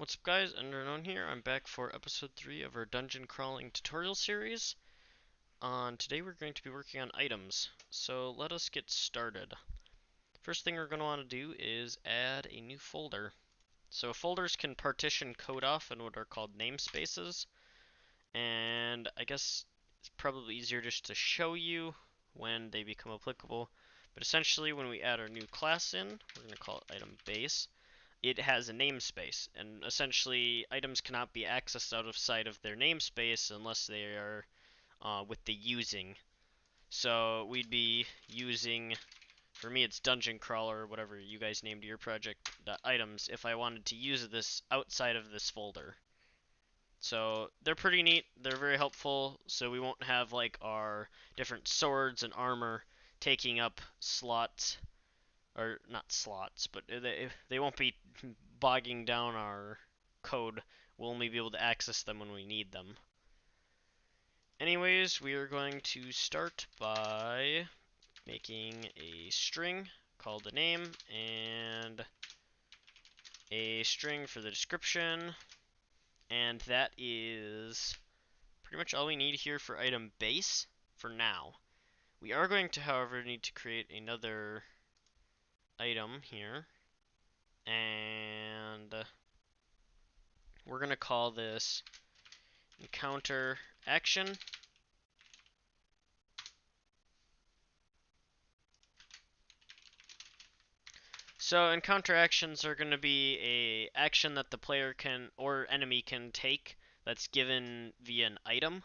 What's up guys, Unknown here. I'm back for episode 3 of our dungeon crawling tutorial series. Today we're going to be working on items, so let us get started. First thing we're going to want to do is add a new folder. So folders can partition code off in what are called namespaces, and I guess it's probably easier just to show you when they become applicable. But essentially when we add our new class in, we're going to call it item base. It has a namespace, and essentially items cannot be accessed out of sight of their namespace unless they are with the using. So we'd be using, for me it's dungeon crawler or whatever you guys named your project, items if I wanted to use this outside of this folder. So they're pretty neat, they're very helpful, so we won't have like our different swords and armor taking up slots, or not slots, but they won't be bogging down our code. We'll only be able to access them when we need them. Anyways, we are going to start by making a string called the name and a string for the description, and that is pretty much all we need here for item base for now. We are going to, however, need to create another item here, and we're going to call this encounter action. So encounter actions are going to be a action that the player can or enemy can take that's given via an item.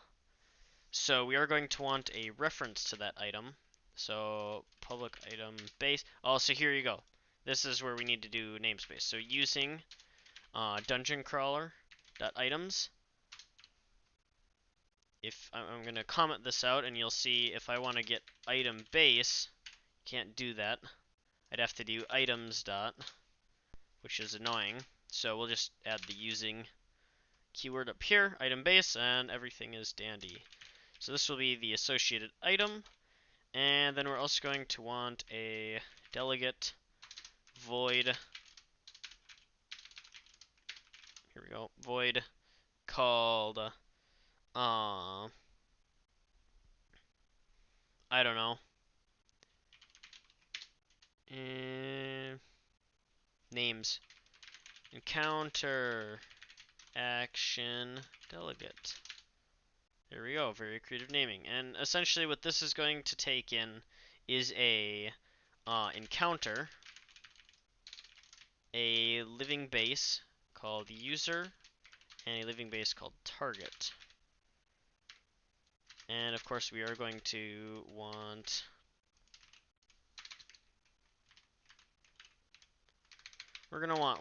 So we are going to want a reference to that item. So public item base. Oh, so here you go. This is where we need to do namespace. So using dungeon crawler dot items. If I'm going to comment this out, and you'll see if I want to get item base, can't do that. I'd have to do items dot, which is annoying. So we'll just add the using keyword up here, item base, and everything is dandy. So this will be the associated item, and then we're also going to want a delegate void. Here we go, void called I don't know, names, encounter action delegate. There we go, very creative naming. And essentially what this is going to take in is a encounter, a living base called user, and a living base called target. And of course we are going to want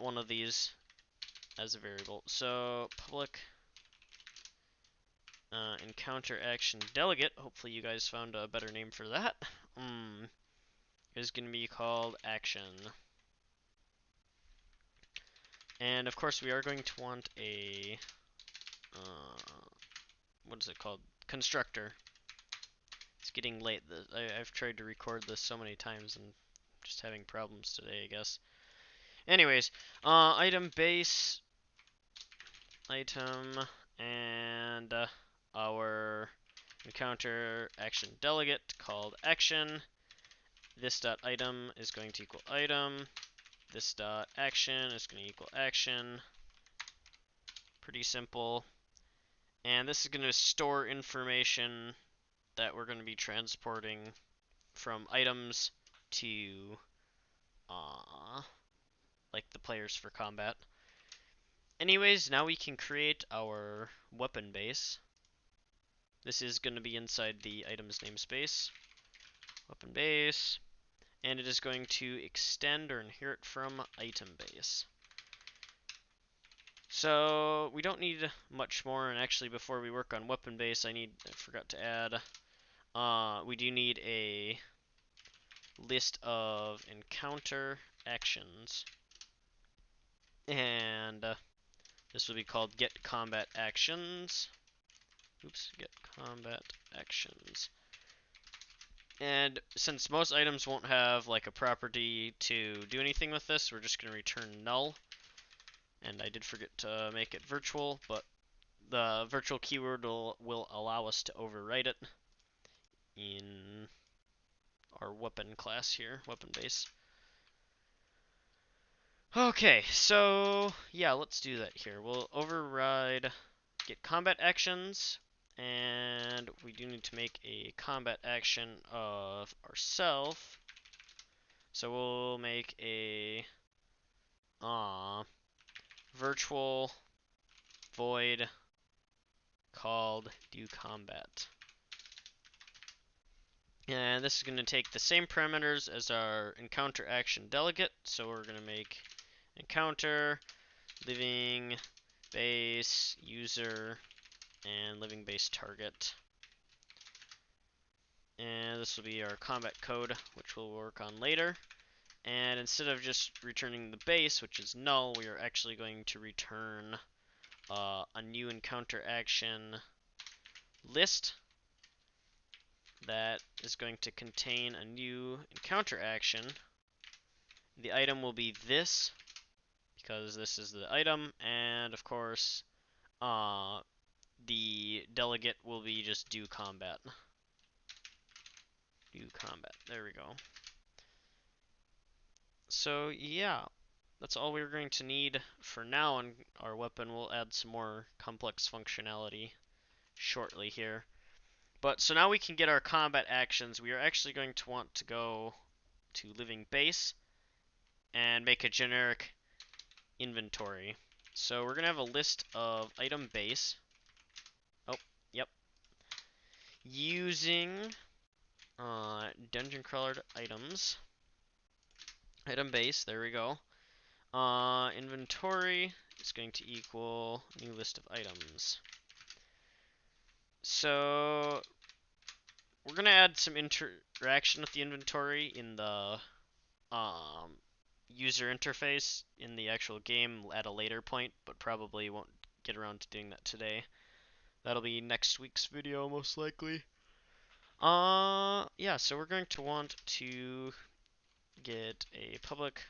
one of these as a variable. So public encounter action delegate, hopefully you guys found a better name for that, is going to be called action. And of course we are going to want a what is it called? Constructor. It's getting late. I've tried to record this so many times and just having problems today, I guess. Anyways, item base, item, and our encounter action delegate called action. This dot item is going to equal item. This dot action is going to equal action. Pretty simple. And this is going to store information that we're going to be transporting from items to like the players for combat. Anyways, now we can create our weapon base. This is going to be inside the items namespace. Weapon base. And it is going to extend or inherit from item base. So we don't need much more, and actually before we work on weapon base, I forgot to add, we do need a list of encounter actions, and this will be called get combat actions. Oops, get combat actions. And since most items won't have like a property to do anything with this, we're just going to return null. And I did forget to make it virtual, but the virtual keyword will allow us to overwrite it in our weapon class here, weapon base. Okay, so yeah, let's do that here. We'll override get combat actions, and we do need to make a combat action of ourself. So we'll make a virtual void called do combat. And this is going to take the same parameters as our encounter action delegate. So we're going to make encounter, living base, user, and living base target. And this will be our combat code, which we'll work on later. And instead of just returning the base, which is null, we are actually going to return a new encounter action list that is going to contain a new encounter action. The item will be this, because this is the item, and of course, the delegate will be just do combat. Do combat. There we go. So yeah, that's all we're going to need for now on our weapon. We'll add some more complex functionality shortly here. But so now we can get our combat actions. We are actually going to want to go to living base and make a generic inventory. So we're going to have a list of item base. Oh, yep. Using dungeon crawler items. Item base, there we go. Inventory is going to equal new list of items. So we're going to add some interaction with the inventory in the user interface in the actual game at a later point, but probably won't get around to doing that today. That'll be next week's video, most likely. Yeah, so we're going to want to get a public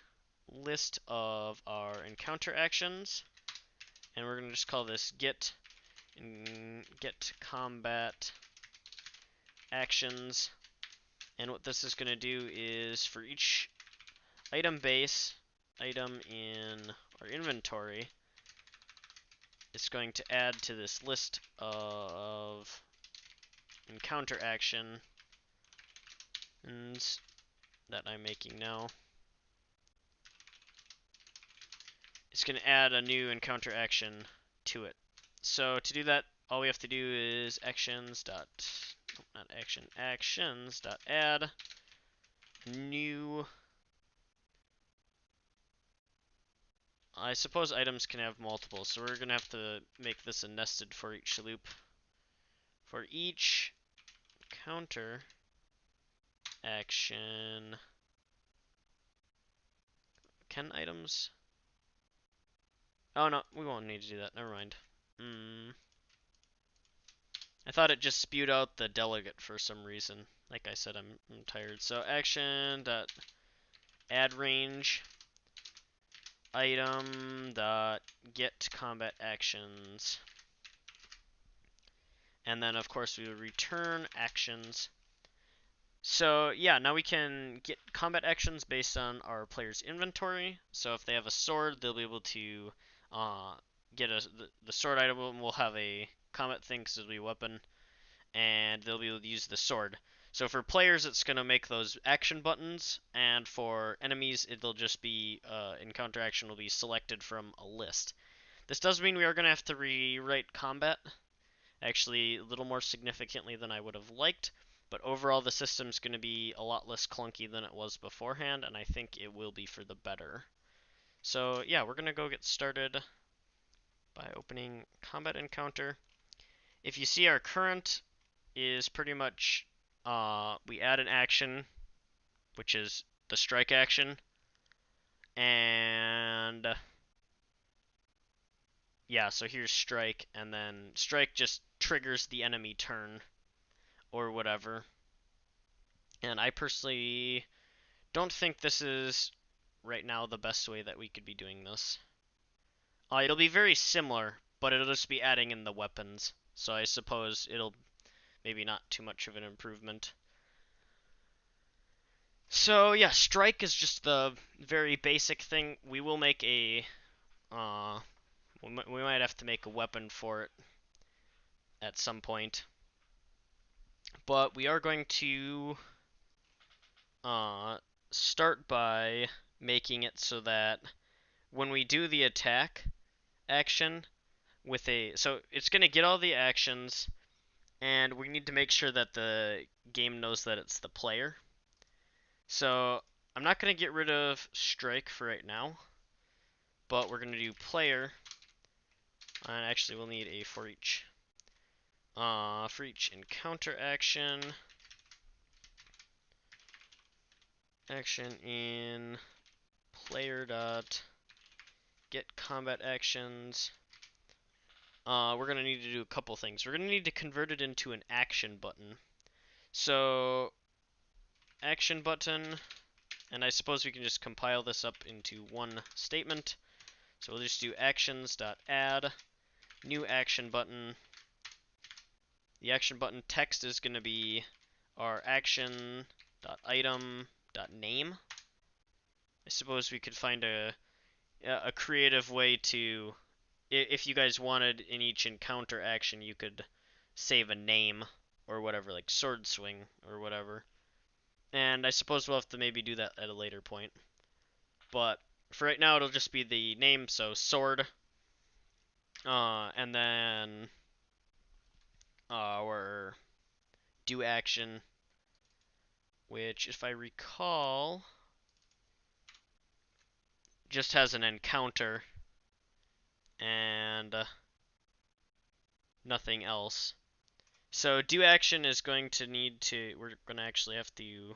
list of our encounter actions, and we're going to just call this get combat actions. And what this is going to do is for each item base, item in our inventory, it's going to add to this list of encounter action that I'm making now. It's going to add a new encounter action to it. So to do that, all we have to do is actions.add new. I suppose items can have multiples, so we're going to have to make this a nested for each loop. For each counter action, can items? Oh no, we won't need to do that. Never mind. I thought it just spewed out the delegate for some reason. Like I said, I'm tired. So action dot add range item dot get combat actions, and then of course we will return actions. So yeah, now we can get combat actions based on our player's inventory. So if they have a sword, they'll be able to get the sword item will have a combat thing because it'll be a weapon, and they'll be able to use the sword. So for players, it's going to make those action buttons, and for enemies, it'll just be encounter action will be selected from a list. This does mean we are going to have to rewrite combat, actually a little more significantly than I would have liked, but overall the system's going to be a lot less clunky than it was beforehand, and I think it will be for the better. So yeah, we're going to go get started by opening combat encounter. If you see, our current is pretty much we add an action, which is the strike action, and yeah, so here's strike, and then strike just triggers the enemy turn or whatever. And I personally don't think this is right now the best way that we could be doing this. It'll be very similar, but it'll just be adding in the weapons. So I suppose it'll maybe not too much of an improvement. So yeah, strike is just the very basic thing. We will make a, we might have to make a weapon for it at some point. But we are going to start by making it so that when we do the attack action with so it's going to get all the actions, and we need to make sure that the game knows that it's the player. So I'm not going to get rid of strike for right now, but we're going to do player, and actually we'll need a for each encounter action in player dot get combat actions. We're going to need to do a couple things. We're going to need to convert it into an action button. So action button, and I suppose we can just compile this up into one statement. So we'll just do actions.add new action button. The action button text is going to be our action.item.name. I suppose we could find a creative way to, if you guys wanted in each encounter action, you could save a name or whatever, like sword swing or whatever. And I suppose we'll have to maybe do that at a later point. But for right now, it'll just be the name, so sword. And then our do action, which, if I recall, just has an encounter and nothing else. So do action is going to need to, we're going to actually have to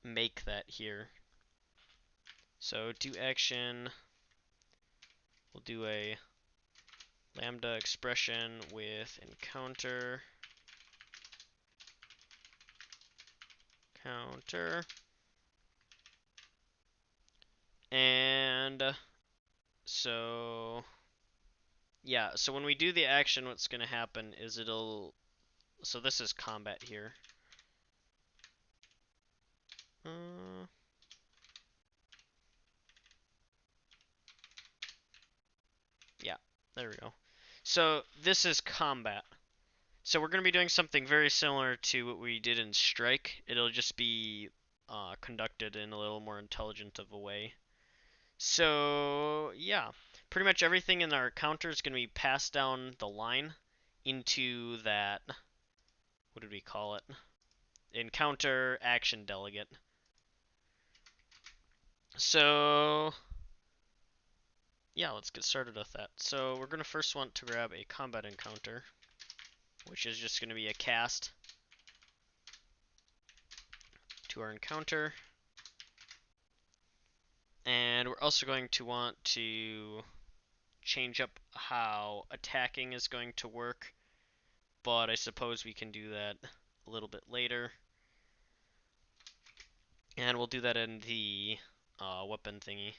make that here. So do action, we'll do a lambda expression with encounter, and so yeah, so when we do the action, what's going to happen is so this is combat here. Yeah, there we go. So this is combat. So we're going to be doing something very similar to what we did in Strike. It'll just be conducted in a little more intelligent of a way. So yeah, pretty much everything in our counter is going to be passed down the line into that, what did we call it? Encounter action delegate. So yeah, let's get started with that. So we're going to first want to grab a combat encounter, which is just going to be a cast to our encounter. And we're also going to want to change up how attacking is going to work, but I suppose we can do that a little bit later. And we'll do that in the weapon thingy.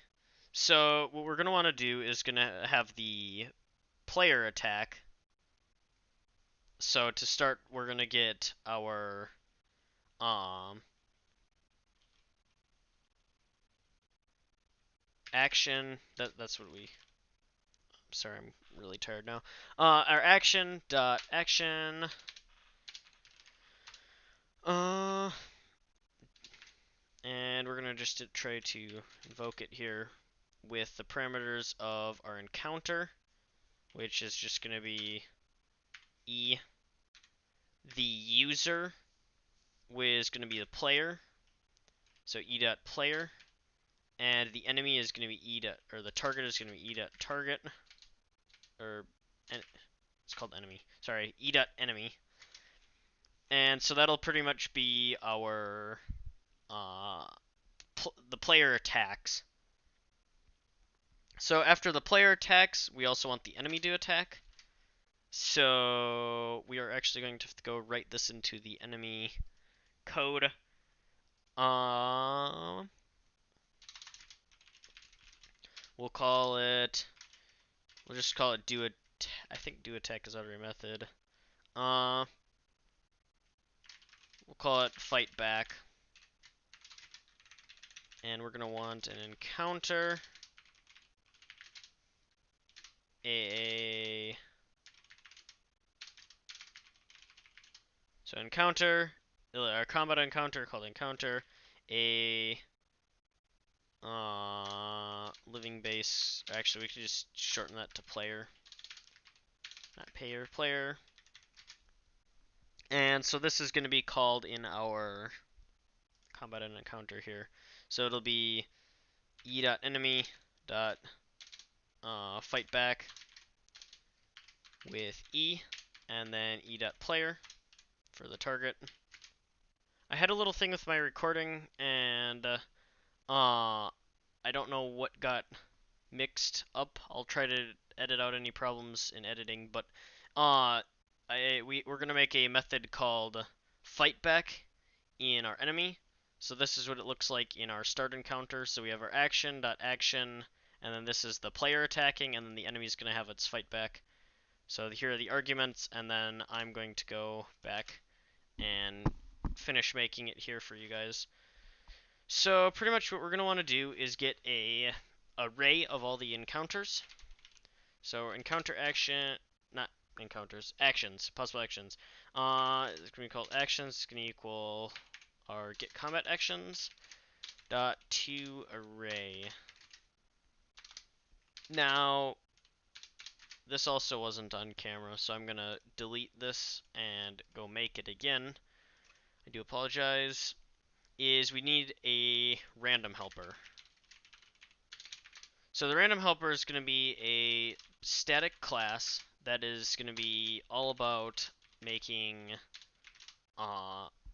So what we're going to want to do is going to have the player attack. So to start, we're going to get our action. That's what we. Sorry, I'm really tired now. Our action dot action. And we're gonna just try to invoke it here with the parameters of our encounter, which is just gonna be E. The user is gonna be the player, so E dot player, and the enemy is gonna be E dot, or the target is gonna be E dot target, or it's called enemy. Sorry, E dot enemy. And so that'll pretty much be our the player attacks. So after the player attacks, we also want the enemy to attack. So we are actually going to have to go write this into the enemy code. We'll call it. We'll just call it do. I think do attack is already a method. We'll call it fight back, and we're gonna want an encounter. So encounter, our combat encounter called encounter, a living base. Actually, we could just shorten that to player, not payer, player. And so this is going to be called in our combat and encounter here. So it'll be e.enemy dot fight back with e, and then e.player for the target. I had a little thing with my recording, and I don't know what got mixed up. I'll try to edit out any problems in editing, but we're gonna make a method called fight back in our enemy. So this is what it looks like in our start encounter. So we have our action, and then this is the player attacking, and then the enemy's gonna have its fight back. So here are the arguments, and then I'm going to go back and finish making it here for you guys. So pretty much what we're going to want to do is get a array of all the encounters. So encounter action, not encounters, actions, possible actions. It's going to be called actions. It's going to equal our get combat actions dot to array. Now this also wasn't on camera, so I'm going to delete this and go make it again. I do apologize. Is we need a random helper. So the random helper is going to be a static class that is going to be all about making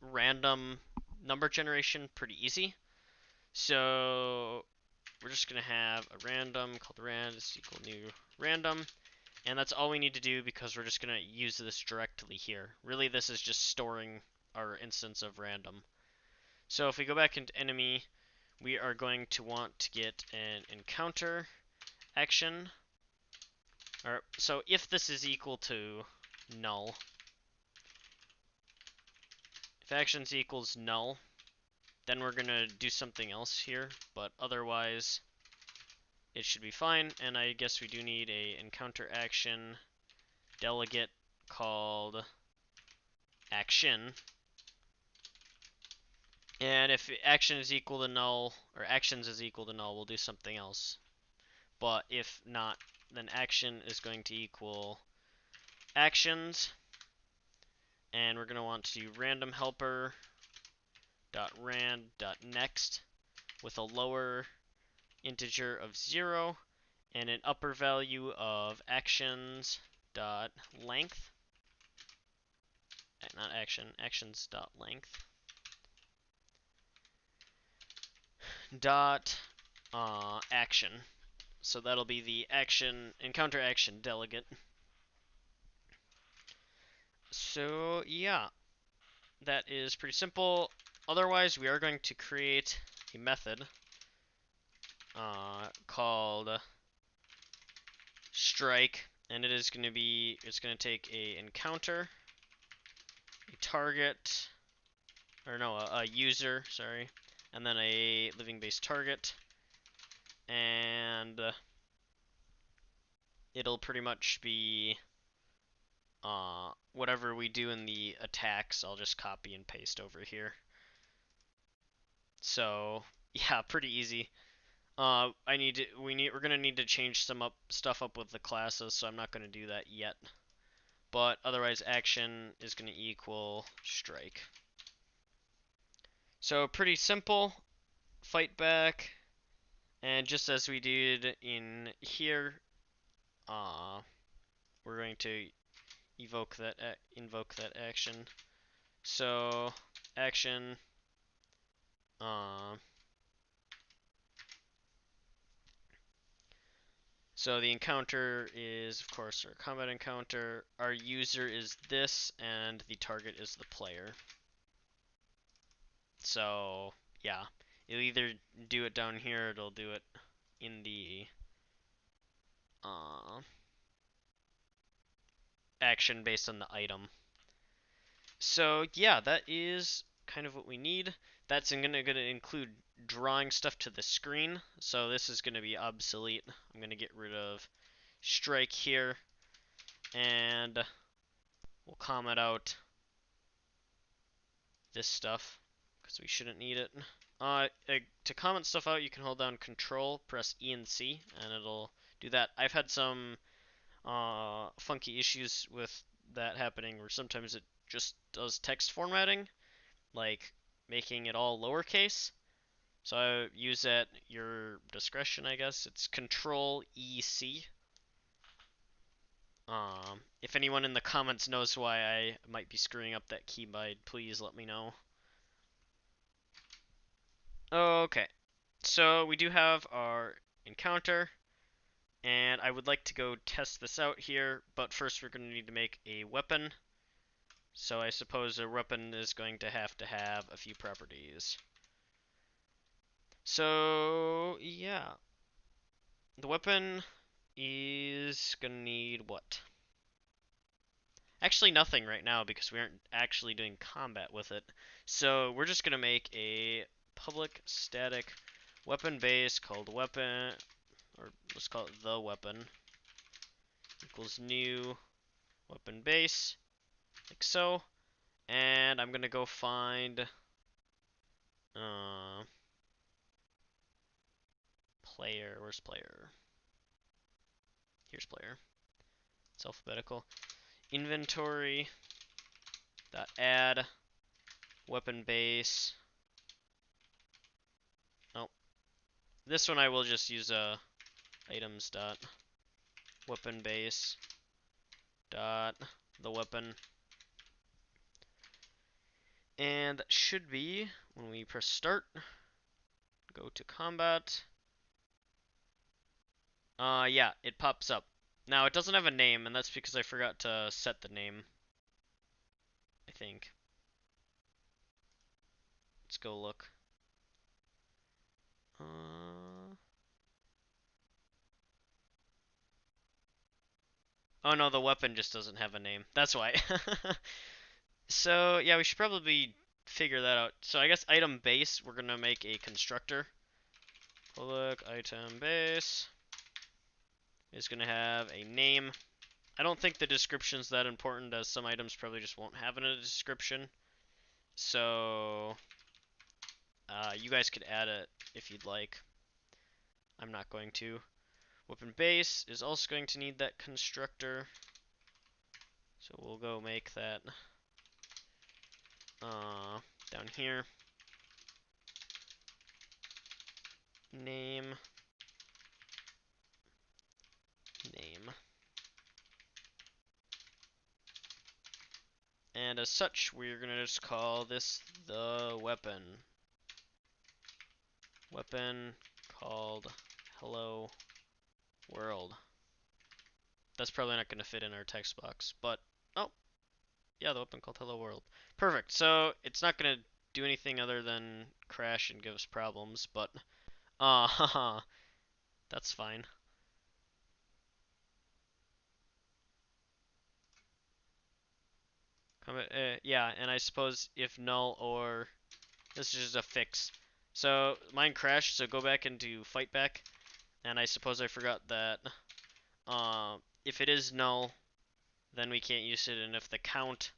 random number generation pretty easy. So we're just going to have a random called rand is equal new random, and that's all we need to do because we're just going to use this directly here. Really, this is just storing our instance of random. So if we go back into enemy, we are going to want to get an encounter action. So if this is equal to null, if actions equals null, then we're going to do something else here, but otherwise it should be fine. And I guess we do need a encounter action delegate called action. And if action is equal to null, or actions is equal to null, we'll do something else. But if not, then action is going to equal actions, and we're going to want to do random helper dot rand dot next with a lower integer of 0 and an upper value of actions dot length, not actions dot length dot action. So that'll be the action encounter action delegate. So yeah, that is pretty simple. Otherwise, we are going to create a method called strike, and it is going to be, it's going to take a encounter, a target, or no, a user, sorry, and then a living base target, and it'll pretty much be whatever we do in the attacks, I'll just copy and paste over here. So yeah, pretty easy. We're gonna need to change some stuff up with the classes, so I'm not gonna do that yet. But otherwise, action is gonna equal strike. So pretty simple. Fight back, and just as we did in here, we're going to invoke that action. So action. So the encounter is, of course, our combat encounter. Our user is this, and the target is the player. So yeah, it'll either do it down here, or it'll do it in the action based on the item. So yeah, that is kind of what we need. That's gonna include drawing stuff to the screen. So this is gonna be obsolete. I'm gonna get rid of strike here, and we'll comment out this stuff because we shouldn't need it. To comment stuff out, you can hold down Control, press E and C, and it'll do that. I've had some funky issues with that happening where sometimes it just does text formatting, like making it all lowercase. So I use at your discretion, I guess. It's Control EC. If anyone in the comments knows why I might be screwing up that keybind, please let me know. Okay, so we do have our encounter, and I would like to go test this out here, but first we're going to need to make a weapon. So I suppose a weapon is going to have a few properties. So yeah, the weapon is gonna need what? Actually nothing right now because we aren't actually doing combat with it. So we're just gonna make a public static weapon base called weapon, or let's call it the weapon, equals new weapon base, like so. And I'm gonna go find player. Where's player? Here's player. It's alphabetical. Inventory dot add weapon base. Oh, this one I will just use items dot weapon base dot the weapon, and that should be when we press start. Go to combat. Yeah, it pops up. Now it doesn't have a name, and that's because I forgot to set the name, I think. Let's go look. Oh no, the weapon just doesn't have a name. That's why. So yeah, we should probably figure that out. So I guess item base, we're gonna make a constructor. Public item base is gonna have a name. I don't think the description's that important, as some items probably just won't have a description. So you guys could add it if you'd like. I'm not going to. Weapon base is also going to need that constructor. So we'll go make that down here. Name. And as such, we're gonna just call this the weapon. Weapon called Hello World. That's probably not gonna fit in our text box, but oh, yeah, the weapon called Hello World. Perfect. So it's not gonna do anything other than crash and give us problems, but haha, that's fine. Yeah, and I suppose if null or this is just a fix. So mine crashed, so go back into fight back, and I suppose I forgot that if it is null, then we can't use it, and if the count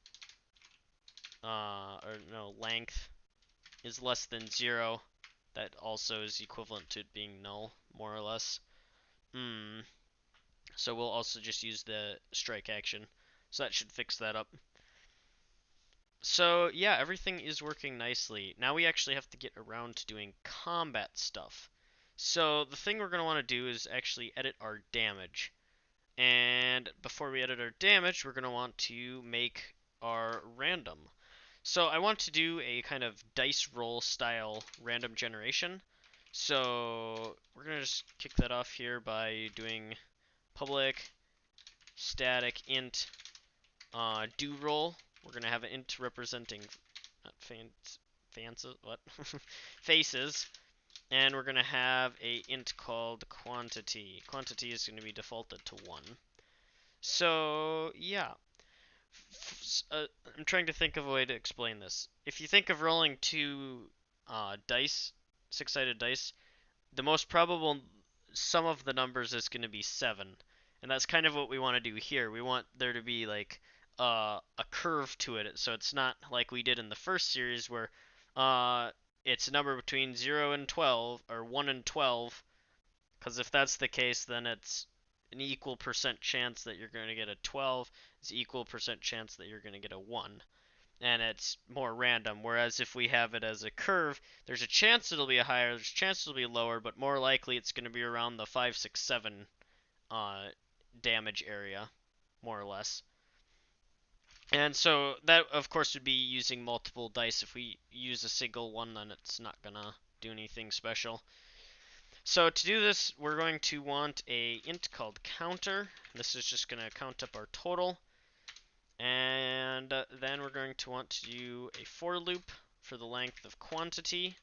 or no length is less than 0, that also is equivalent to it being null, more or less. So we'll also just use the strike action. So that should fix that up. So yeah, everything is working nicely. Now we actually have to get around to doing combat stuff. So the thing we're going to want to do is actually edit our damage. And before we edit our damage, we're going to want to make our random. So I want to do a kind of dice roll style random generation. So we're going to just kick that off here by doing public static int do roll. We're going to have an int representing faces, and we're going to have a int called quantity. Quantity is going to be defaulted to 1. So yeah, I'm trying to think of a way to explain this. If you think of rolling two dice, six-sided dice, the most probable sum of the numbers is going to be 7. And that's kind of what we want to do here. We want there to be like a curve to it, so it's not like we did in the first series where uh, it's a number between 0 and 12, or 1 and 12, because if that's the case, then it's an equal percent chance that you're going to get a 12. It's equal percent chance that you're going to get a 1. And it's more random. Whereas if we have it as a curve, there's a chance it'll be a higher, there's a chance it'll be lower, but more likely it's going to be around the 5, 6, 7 damage area, more or less. And so that, of course, would be using multiple dice. If we use a single one, then it's not going to do anything special. So to do this, we're going to want a int called counter. This is just going to count up our total. And then we're going to want to do a for loop for the length of quantity.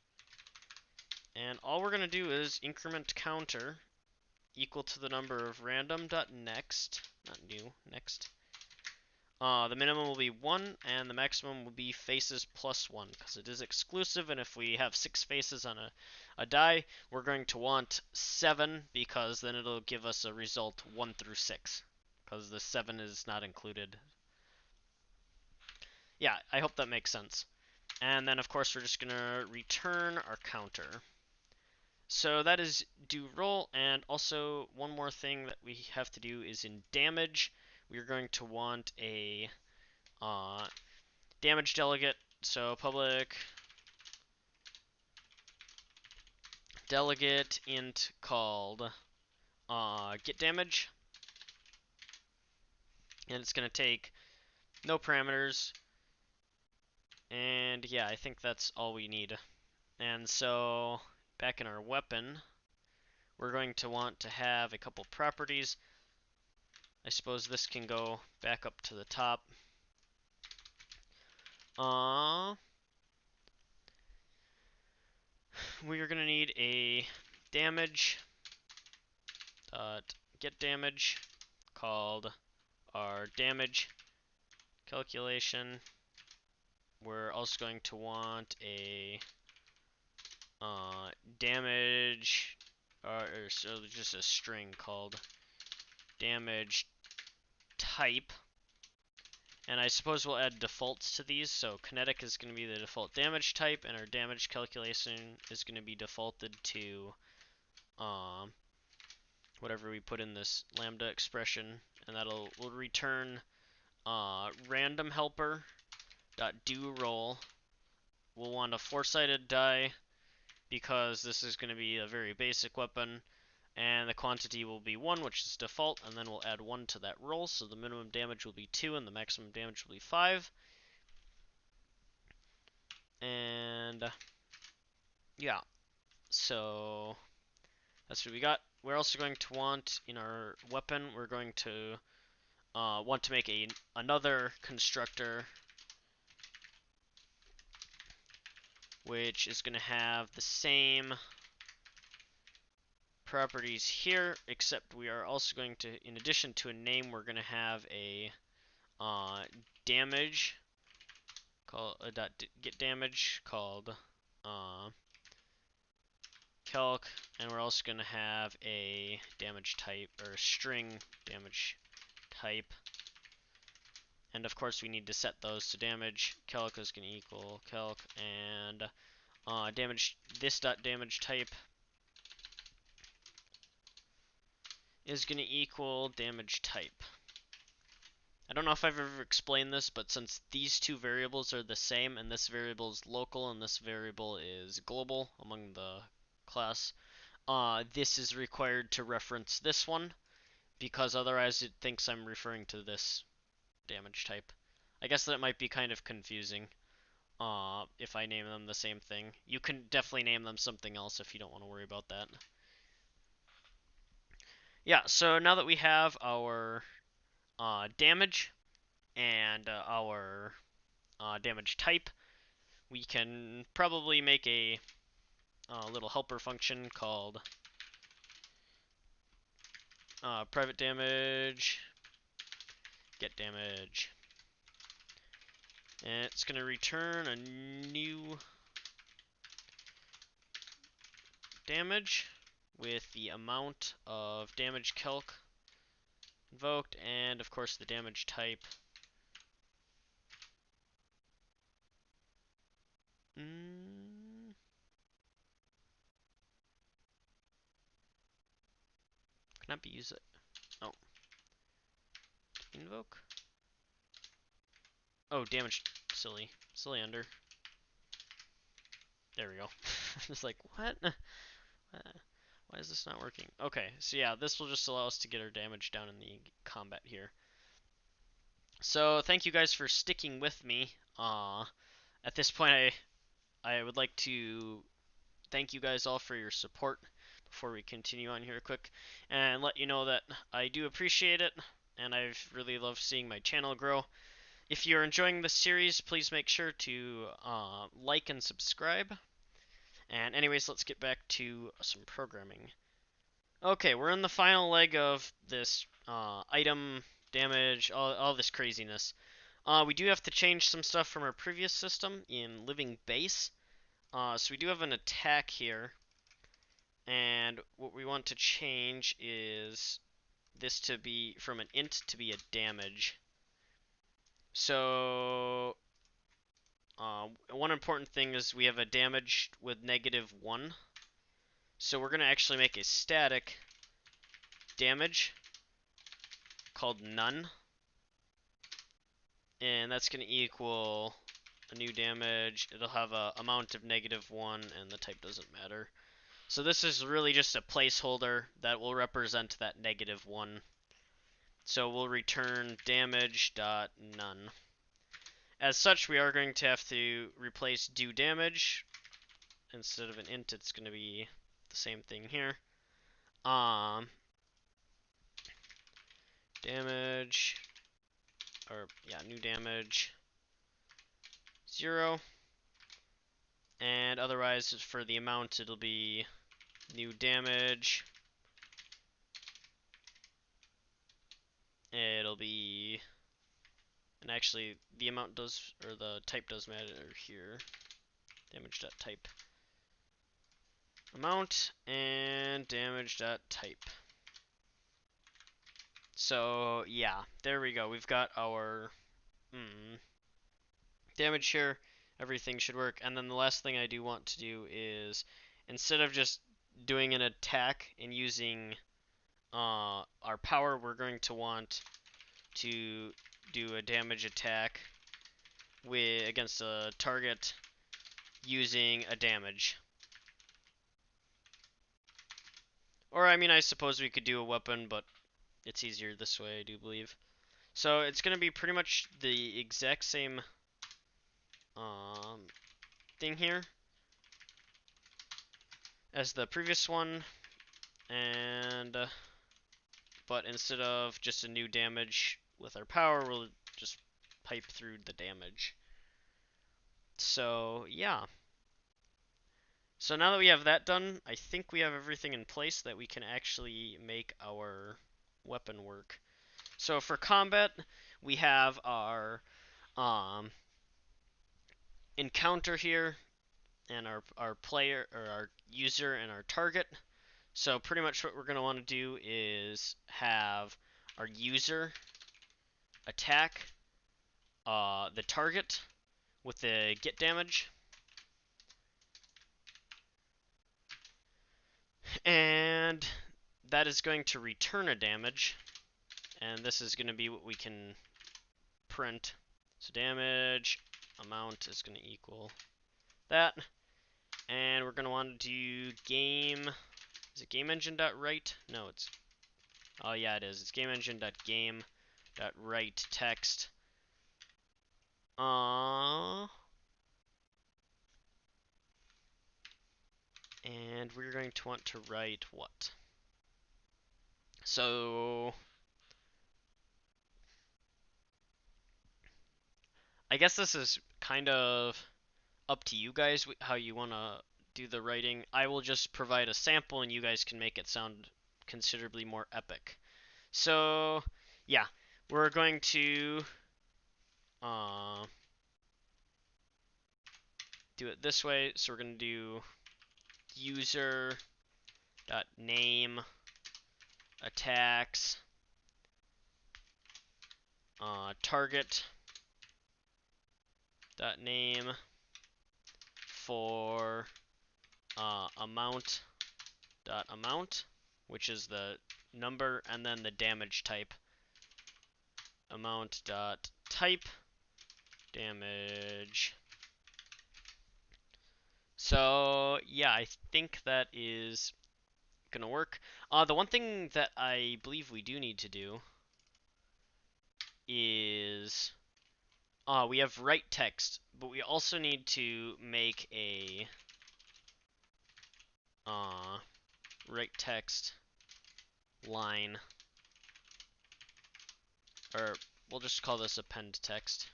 And all we're going to do is increment counter equal to the number of random.next, not new, next. The minimum will be 1, and the maximum will be faces plus 1, because it is exclusive, and if we have 6 faces on a die, we're going to want 7, because then it'll give us a result 1 through 6, because the 7 is not included. Yeah, I hope that makes sense. And then, of course, we're just going to return our counter. So that is do roll, and also one more thing that we have to do is in damage, we're going to want a damage delegate. So public delegate int called get damage, and it's going to take no parameters. And yeah, I think that's all we need. And so back in our weapon, we're going to want to have a couple properties. I suppose this can go back up to the top. We are going to need a damage dot get damage called our damage calculation. We're also going to want a damage, or so just a string called damage type. And I suppose we'll add defaults to these. So kinetic is going to be the default damage type, and our damage calculation is going to be defaulted to whatever we put in this lambda expression, and will return random helper dot do roll. We'll want a 4-sided die because this is going to be a very basic weapon, and the quantity will be 1, which is default, and then we'll add 1 to that roll, so the minimum damage will be 2 and the maximum damage will be 5. And yeah, so that's what we got. We're also going to want in our weapon, we're going to want to make another constructor which is going to have the same properties here, except we are also going to, in addition to a name, we're going to have a damage called get damage called calc, and we're also going to have a damage type, or a string damage type. And of course we need to set those to damage. Calc is going to equal calc, and damage, this dot damage type is going to equal damage type. I don't know if I've ever explained this, but since these two variables are the same, and this variable is local and this variable is global among the class, this is required to reference this one, because otherwise it thinks I'm referring to this damage type. I guess that might be kind of confusing if I name them the same thing. You can definitely name them something else if you don't want to worry about that. Yeah, so now that we have our damage and our damage type, we can probably make a little helper function called private damage get damage. And it's going to return a new damage with the amount of damage calc invoked, and of course the damage type. Cannot be used. Oh. Invoke? Oh, damage. Silly. Silly under. There we go. It's like, what? Why is this not working? Okay, so yeah, this will just allow us to get our damage down in the combat here. So, thank you guys for sticking with me. At this point, I would like to thank you guys all for your support before we continue on here quick, and let you know that I do appreciate it, and I've really loved seeing my channel grow. If you're enjoying this series, please make sure to like and subscribe. And anyways, let's get back to some programming. Okay, we're in the final leg of this item damage, all this craziness. We do have to change some stuff from our previous system in living base. So we do have an attack here, and what we want to change is this to be from an int to be a damage. So one important thing is we have a damage with -1. So we're going to actually make a static damage called none. And that's going to equal a new damage. It'll have a amount of -1, and the type doesn't matter. So this is really just a placeholder that will represent that -1. So we'll return damage.none. As such, we are going to have to replace do damage. Instead of an int, it's going to be the same thing here. Damage, or yeah, new damage 0. And otherwise, for the amount, it'll be new damage. It'll be, and actually, the amount does, or the type does matter here. Damage.type. Amount and damage.type. So, yeah, there we go. We've got our damage here. Everything should work. And then the last thing I do want to do is, instead of just doing an attack and using our power, we're going to want to do a damage attack against a target using a damage. Or, I mean, I suppose we could do a weapon, but it's easier this way, I do believe. So it's going to be pretty much the exact same thing here as the previous one, and but instead of just a new damage with our power, we'll just pipe through the damage. So yeah. So now that we have that done, I think we have everything in place that we can actually make our weapon work. So for combat, we have our encounter here, and our player, or our user, and our target. So pretty much what we're going to want to do is have our user attack the target with the get damage. And that is going to return a damage. And this is going to be what we can print. So damage amount is going to equal that. And we're going to want to do game. Is it GameEngine.write? No, it's. Oh, yeah, it is. It's GameEngine.game.write text. And we're going to want to write what? So I guess this is kind of up to you guys how you want to do the writing. I will just provide a sample and you guys can make it sound considerably more epic. So yeah, we're going to do it this way. So we're going to do user.name attacks target.name for amount.amount, which is the number, and then the damage type. Amount.type damage. So yeah, I think that is gonna work. The one thing that I believe we do need to do is we have write text, but we also need to make a write text line, or we'll just call this append text.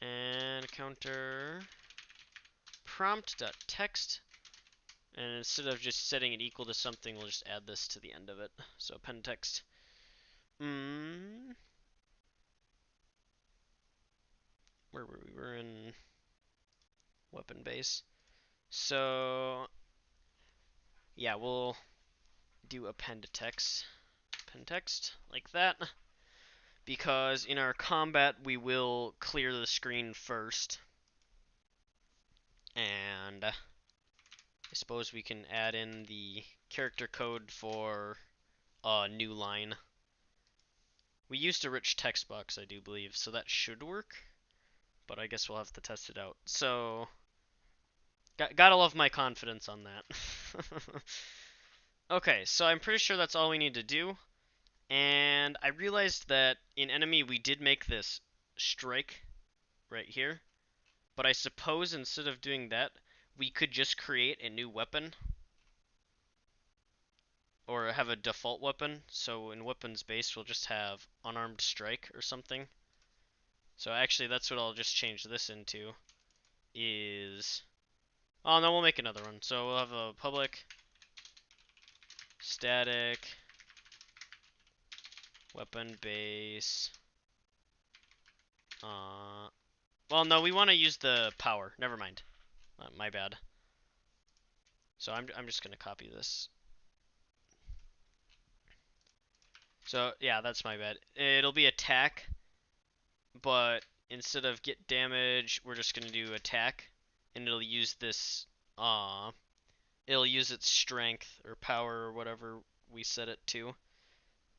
And counter prompt.text, and instead of just setting it equal to something, we'll just add this to the end of it. So append text. Where were we? We're in weapon base. So yeah, we'll do append text like that, because in our combat we will clear the screen first, and I suppose we can add in the character code for a new line. We used a rich text box, I do believe, so that should work, but I guess we'll have to test it out. So gotta love my confidence on that. Okay, so I'm pretty sure that's all we need to do. And I realized that in enemy we did make this strike right here. But I suppose instead of doing that, we could just create a new weapon. Or have a default weapon. So in weapons base we'll just have unarmed strike or something. So actually that's what I'll just change this into. Oh no, we'll make another one. So we'll have a public static weapon base. Well, no, we want to use the power. Never mind. My bad. So I'm just gonna copy this. So yeah, that's my bad. It'll be attack, but instead of get damage, we're just gonna do attack, and it'll use this. It'll use its strength or power or whatever we set it to,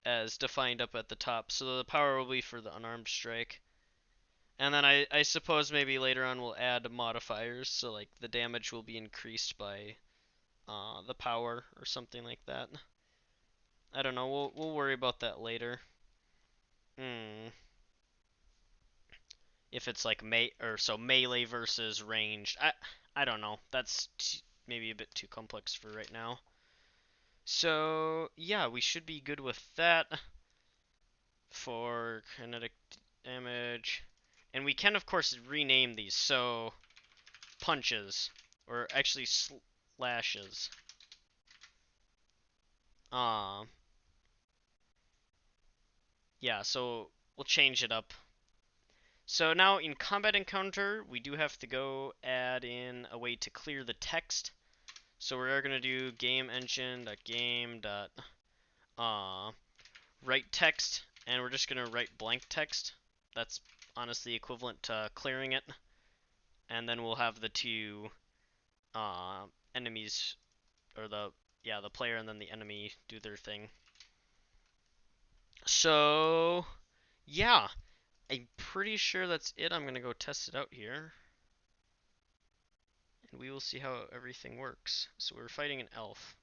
as defined up at the top. So the power will be for the unarmed strike. And then I suppose maybe later on we'll add modifiers, so like the damage will be increased by the power or something like that. I don't know. We'll worry about that later. If it's like melee versus ranged. I don't know. That's maybe a bit too complex for right now. So yeah, we should be good with that for kinetic damage. And we can, of course, rename these. So, punches. Or actually, slashes. Yeah, so we'll change it up. So now in combat encounter, we do have to go add in a way to clear the text. So we're going to do game engine.game. Write text, and we're just going to write blank text. That's honestly equivalent to clearing it. And then we'll have the two enemies, or the player and then the enemy do their thing. So yeah, I'm pretty sure that's it. I'm gonna go test it out here, and we will see how everything works. So we're fighting an elf.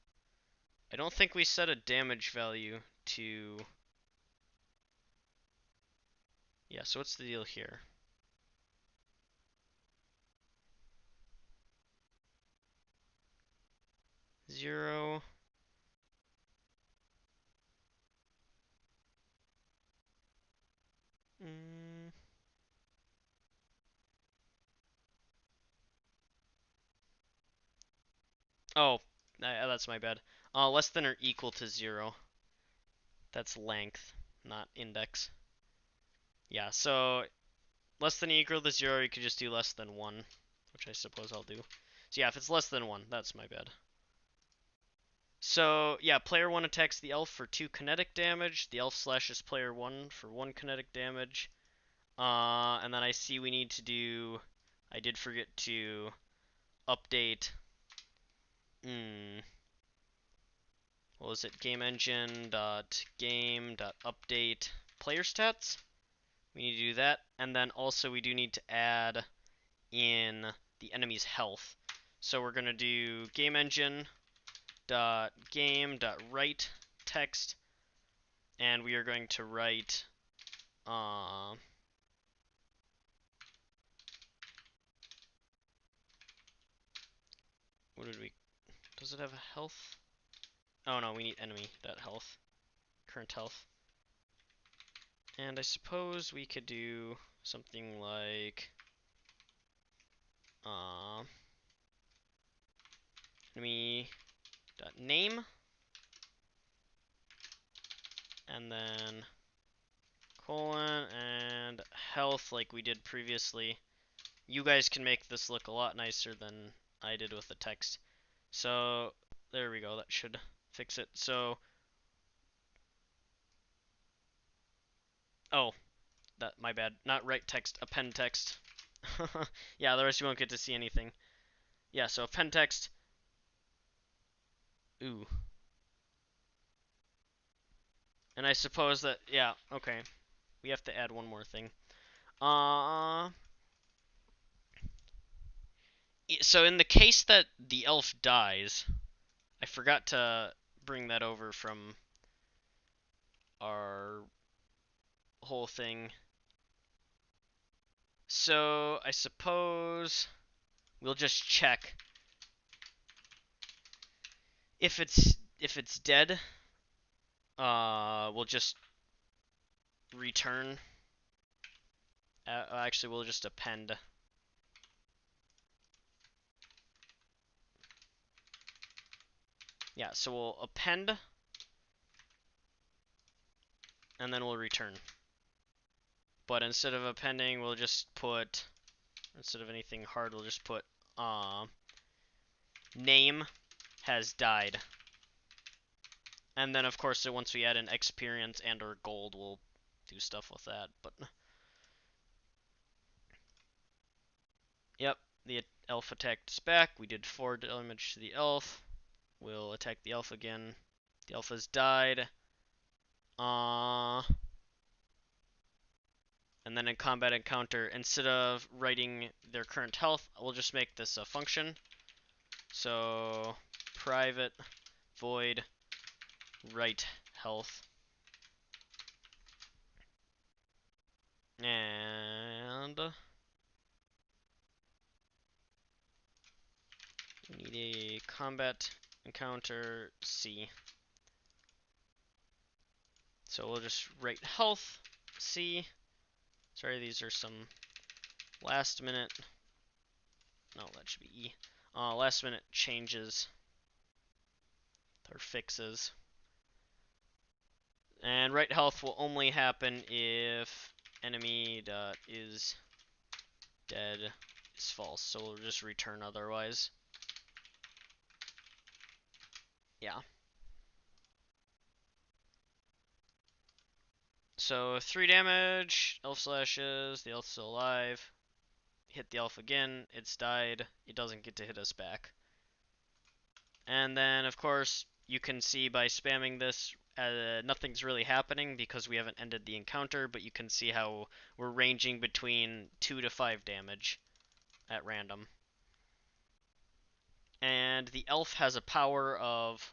I don't think we set a damage value to... Yeah, so what's the deal here? 0. Oh, that's my bad. Less than or equal to 0. That's length, not index. Yeah, so less than or equal to 0, you could just do less than 1, which I suppose I'll do. So yeah, if it's less than 1, that's my bad. So yeah, player 1 attacks the elf for 2 kinetic damage. The elf slashes player 1 for 1 kinetic damage. And then I see we need to do... I did forget to update... what was it? Game engine dot game dot update player stats. We need to do that, and then also we do need to add in the enemy's health. So we're gonna do game engine dot game dot write text, and we are going to write what did we? Does it have a health? Oh no, we need enemy dot health, current health. And I suppose we could do something like enemy dot name, and then colon and health like we did previously. You guys can make this look a lot nicer than I did with the text. So there we go, that should fix it. So oh, that my bad. Not write text, append text. Yeah, otherwise you won't get to see anything. Yeah, so append text. Ooh. And I suppose that, yeah, okay. We have to add one more thing. So in the case that the elf dies, I forgot to bring that over from our whole thing. So I suppose we'll just check if it's dead. We'll just return. Actually, we'll just append. Yeah, so we'll append, and then we'll return. But instead of appending, we'll just put, instead of anything hard, we'll just put name has died. And then, of course, once we add in experience and or gold, we'll do stuff with that. But yep, the elf attacked us back. We did 4 damage to the elf. We'll attack the elf again. The elf has died. And then in combat encounter, instead of writing their current health, we'll just make this a function. So private void write health. And we need a combat encounter C. So we'll just write health C. Sorry, these are some last minute. No, that should be E. Last minute changes or fixes. And write health will only happen if enemy is dead is false. So we'll just return otherwise. Yeah. So 3 damage, elf slashes, the elf's still alive. Hit the elf again, it's died, it doesn't get to hit us back. And then, of course, you can see by spamming this, nothing's really happening because we haven't ended the encounter, but you can see how we're ranging between 2 to 5 damage at random. And the elf has a power of,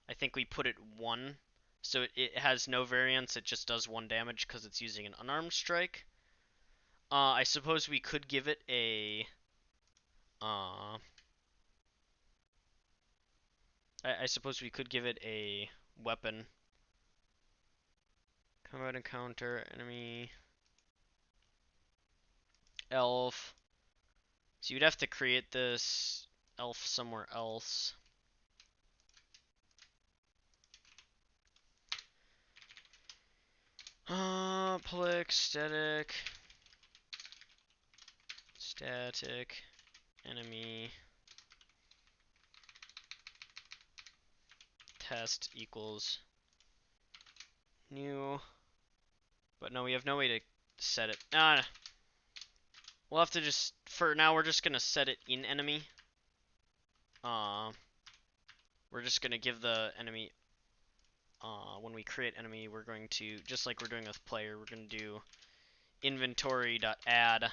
I think we put it 1, so it has no variance, it just does 1 damage because it's using an unarmed strike. I suppose we could give it a I suppose we could give it a weapon. Combat encounter, enemy, elf. So you'd have to create this elf somewhere else. Public, static, enemy, test equals new. But no, we have no way to set it. We'll have to just, for now, we're just gonna set it in enemy. We're just gonna give the enemy, when we create enemy, we're going to, just like we're doing with player, we're gonna do inventory.add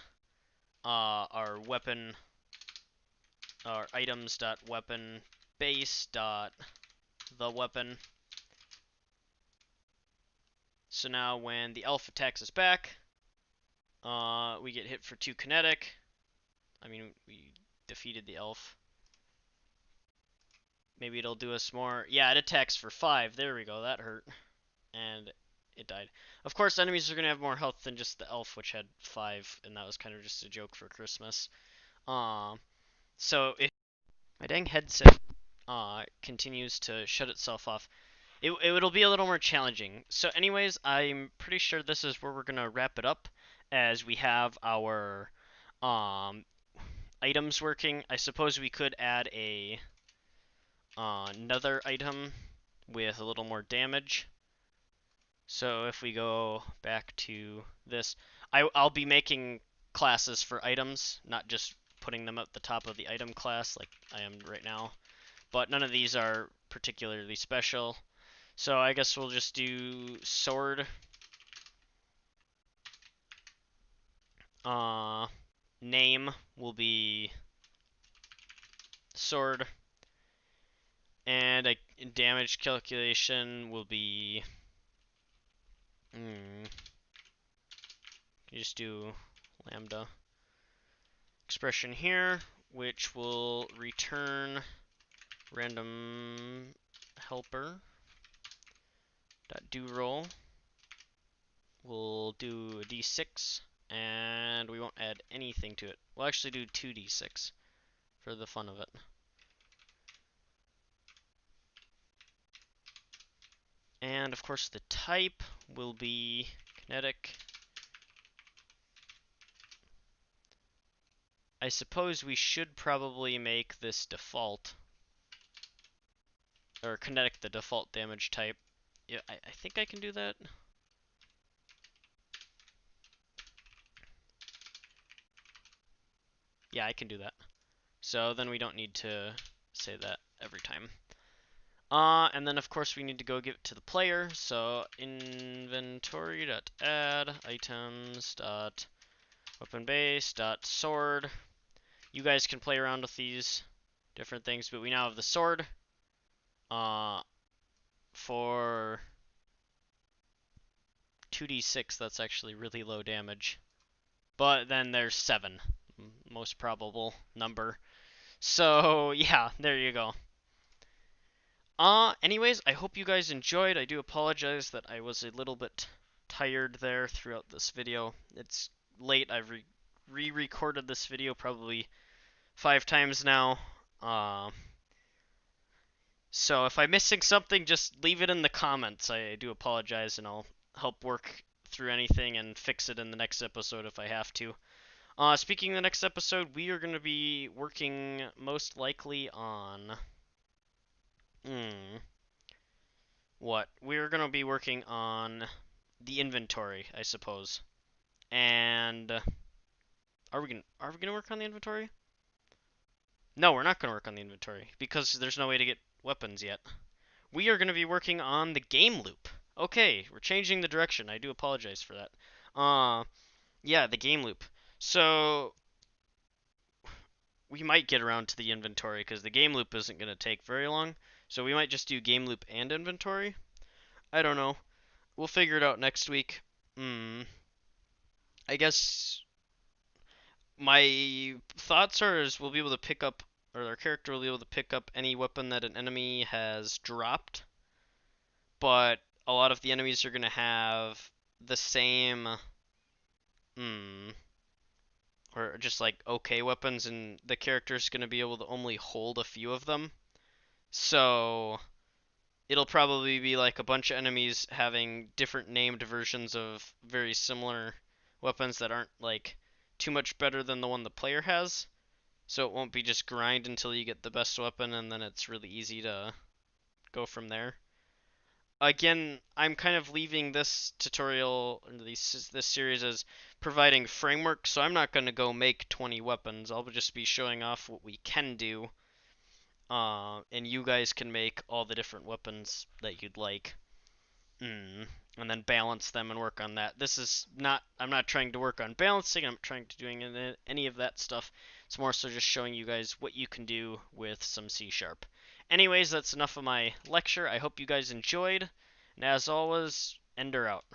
our weapon, our items.weapon base.the weapon. So now when the elf attacks us back, we get hit for 2 kinetic. I mean, we defeated the elf. Maybe it'll do us more. Yeah, it attacks for 5. There we go. That hurt. And it died. Of course, enemies are going to have more health than just the elf, which had 5, and that was kind of just a joke for Christmas. So if my dang headset continues to shut itself off, it'll be a little more challenging. So anyways, I'm pretty sure this is where we're going to wrap it up, as we have our items working. I suppose we could add another item with a little more damage. So if we go back to this, I'll be making classes for items, not just putting them at the top of the item class like I am right now. But none of these are particularly special. So I guess we'll just do sword. Name will be sword. And a damage calculation will be... you just do lambda expression here, which will return random helper dot do roll. We'll do a d6, and we won't add anything to it. We'll actually do 2d6 for the fun of it. And of course the type will be kinetic. I suppose we should probably make this default, or kinetic the default damage type. Yeah, I think I can do that. Yeah, I can do that. So then we don't need to say that every time. And then of course we need to go give it to the player. So inventory.add items.weapon-base.sword. You guys can play around with these different things, but we now have the sword. For 2d6, that's actually really low damage. But then there's 7, most probable number. So yeah, there you go. Anyways, I hope you guys enjoyed. I do apologize that I was a little bit tired there throughout this video. It's late. I've re-recorded this video probably 5 times now. So if I'm missing something, just leave it in the comments. I do apologize, and I'll help work through anything and fix it in the next episode if I have to. Speaking of the next episode, we are going to be working most likely on... what? We're going to be working on the inventory, I suppose. And are we gonna work on the inventory? No, we're not going to work on the inventory because there's no way to get weapons yet. We are going to be working on the game loop. Okay, we're changing the direction. I do apologize for that. Yeah, the game loop. So we might get around to the inventory because the game loop isn't going to take very long. So we might just do game loop and inventory. I don't know. We'll figure it out next week. I guess my thoughts are is we'll be able to pick up, or our character will be able to pick up any weapon that an enemy has dropped. But a lot of the enemies are going to have the same, or just like okay weapons, and the character's going to be able to only hold a few of them. So it'll probably be like a bunch of enemies having different named versions of very similar weapons that aren't like too much better than the one the player has. So it won't be just grind until you get the best weapon and then it's really easy to go from there. Again, I'm kind of leaving this tutorial, this series as providing framework, so I'm not going to go make 20 weapons. I'll just be showing off what we can do, and you guys can make all the different weapons that you'd like. And then balance them and work on that. This is not, I'm not trying to work on balancing, I'm not trying to doing any of that stuff. It's more so just showing you guys what you can do with some C Sharp. Anyways, that's enough of my lecture. I hope you guys enjoyed. And as always, Ender out.